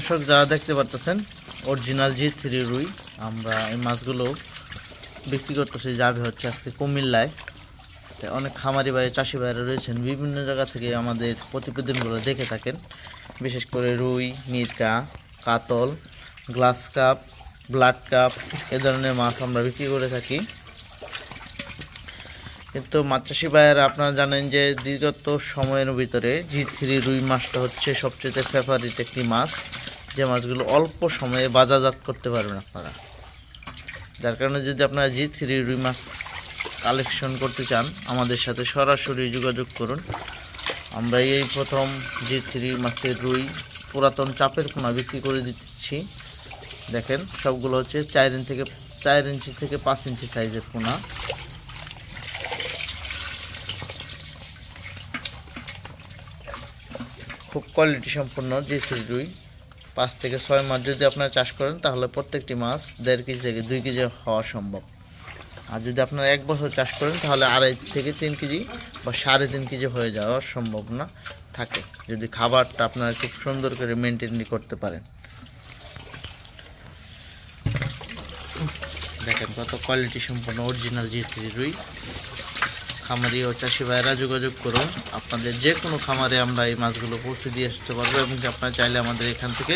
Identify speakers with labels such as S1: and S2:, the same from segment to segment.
S1: দর্শক যারা দেখতে পারতেছেন অরিজিনাল G3 রুই, আমরা এই মাছগুলো বিক্রি করতেছি যাবে হচ্ছে আজকে কুমিল্লায়। অনেক খামারি ভাই চাষি ভাইরা রয়েছেন, বিভিন্ন জায়গা থেকে আমাদের প্রতিবেদনগুলো দেখে থাকেন। বিশেষ করে রুই, মিরকা, কাতল, গ্লাস কাপ, ব্লাড কাপ এ ধরনের মাছ আমরা বিক্রি করে থাকি। কিন্তু মাছ চাষি ভাইয়েরা আপনারা জানেন যে দীর্ঘত সময়ের ভিতরে G3 রুই মাছটা হচ্ছে সবচেয়ে ফেভারিট একটি মাছ, যে মাছগুলো অল্প সময়ে বাজারজাত করতে পারবেন আপনারা। যার কারণে যদি আপনারা G3 রুই মাছ কালেকশন করতে চান আমাদের সাথে সরাসরি যোগাযোগ করুন। আমরা এই প্রথম G3 মাছের রুই পুরাতন চাপের পোনা বিক্রি করে দিচ্ছি। দেখেন সবগুলো হচ্ছে 4 ইঞ্চি থেকে 5 ইঞ্চি সাইজের পোনা। খুব কোয়ালিটি সম্পন্ন G3 রুই। 5 থেকে 6 মাস যদি আপনারা চাষ করেন তাহলে প্রত্যেকটি মাছ 1.5 কেজি থেকে 2 কেজি হওয়া সম্ভব। আর যদি আপনারা 1 বছর চাষ করেন তাহলে 2.5 থেকে 3 কেজি বা 3.5 কেজি হয়ে যাওয়ার সম্ভাবনা থাকে, যদি খাবারটা আপনারা খুব সুন্দর করে মেনটেন করতে পারেন। দেখেন কত কোয়ালিটি সম্পন্ন অরিজিনাল G3 রুই। খামারি ও চাষি ভাইরা যোগাযোগ করুন, আপনাদের যে কোনো খামারে আমরা এই মাছগুলো পৌঁছে দিয়ে আসতে পারবো এবং আপনারা চাইলে আমাদের এখান থেকে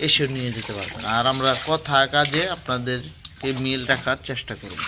S1: এসে নিয়ে যেতে পারবেন। আর আমরা কথা কাজে আপনাদেরকে মিল রাখার চেষ্টা করব।